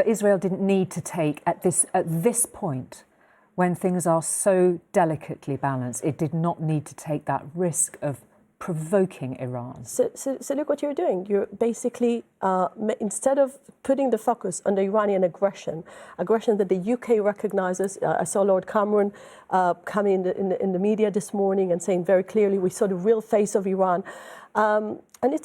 But Israel didn't need to take, at this point, when things are so delicately balanced, it did not need to take that risk of provoking Iran. So look what you're doing. You're basically, instead of putting the focus on the Iranian aggression that the UK recognizes, I saw Lord Cameron coming in the media this morning and saying very clearly, we saw the real face of Iran. And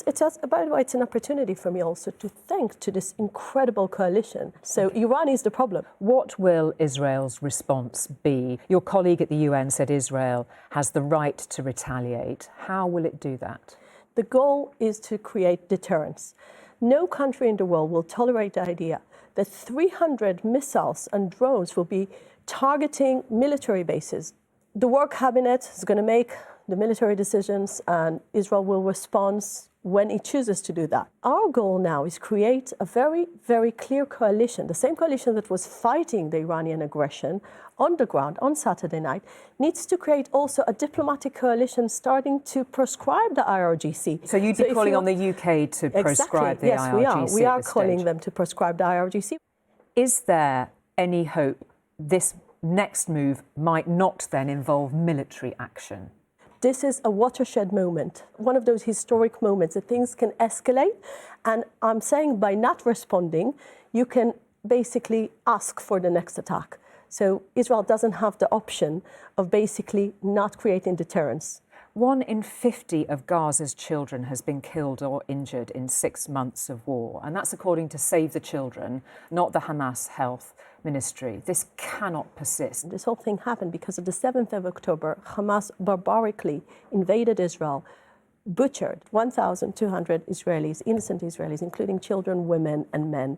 by the way, it's an opportunity for me also to thank to this incredible coalition. So Iran is the problem. What will Israel's response be? Your colleague at the UN said Israel has the right to retaliate. How will it do that? The goal is to create deterrence. No country in the world will tolerate the idea that 300 missiles and drones will be targeting military bases. The War Cabinet is going to make the military decisions, and Israel will respond when it chooses to do that. Our goal now is create a very, very clear coalition. The same coalition that was fighting the Iranian aggression on the ground on Saturday night needs to create also a diplomatic coalition starting to prescribe the IRGC. So you'd be calling on the UK to prescribe the IRGC? Yes, we are calling them to prescribe the IRGC. Is there any hope this next move might not then involve military action? This is a watershed moment, one of those historic moments that things can escalate. And I'm saying by not responding, you can basically ask for the next attack. So Israel doesn't have the option of basically not creating deterrence. 1 in 50 of Gaza's children has been killed or injured in 6 months of war. And that's according to Save the Children, not the Hamas Health Ministry. This cannot persist. This whole thing happened because on the 7th of October, Hamas barbarically invaded Israel, butchered 1,200 Israelis, innocent Israelis, including children, women and men.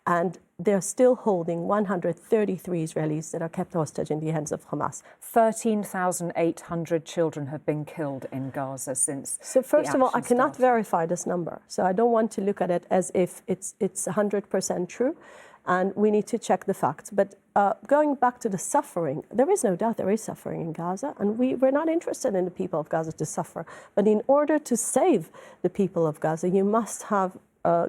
And they're still holding 133 Israelis that are kept hostage in the hands of Hamas. 13,800 children have been killed in Gaza since. So first of all, I cannot verify this number. So I don't want to look at it as if it's 100% true. And we need to check the facts. But going back to the suffering, there is no doubt there is suffering in Gaza. And we're not interested in the people of Gaza to suffer. But in order to save the people of Gaza, you must have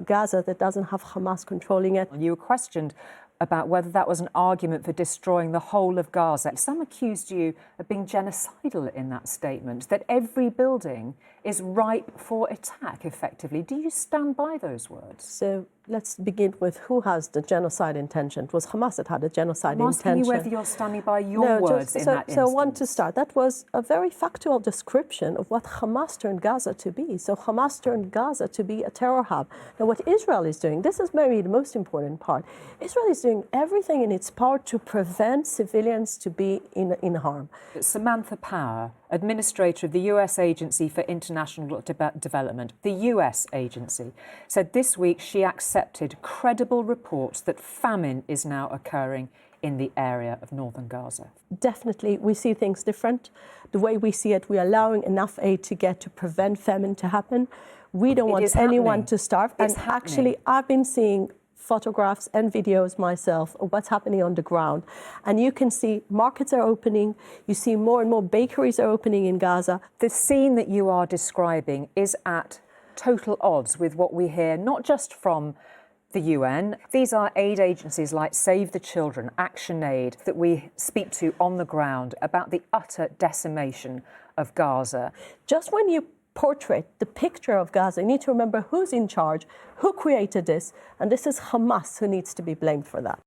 Gaza that doesn't have Hamas controlling it. You were questioned about whether that was an argument for destroying the whole of Gaza. Some accused you of being genocidal in that statement, that every building is ripe for attack, effectively. Do you stand by those words? So let's begin with who has the genocide intention. It was Hamas that had the genocide intention. I'm asking you whether you're standing by your words in that instance. So I want to start. That was a very factual description of what Hamas turned Gaza to be. So Hamas turned Gaza to be a terror hub. Now what Israel is doing, this is maybe the most important part. Israel is doing everything in its power to prevent civilians to be in harm. Samantha Power, administrator of the US Agency for International Development, the US agency, said this week she accepted credible reports that famine is now occurring in the area of northern Gaza. Definitely, we see things different. The way we see it, we're allowing enough aid to get to prevent famine to happen. We don't want anyone to starve. And actually, I've been seeing photographs and videos myself of what's happening on the ground. And you can see markets are opening. You see more and more bakeries are opening in Gaza. The scene that you are describing is at total odds with what we hear, not just from the UN. These are aid agencies like Save the Children, Action Aid, that we speak to on the ground about the utter decimation of Gaza. Just when you portrait the picture of Gaza, you need to remember who's in charge, who created this, and this is Hamas who needs to be blamed for that.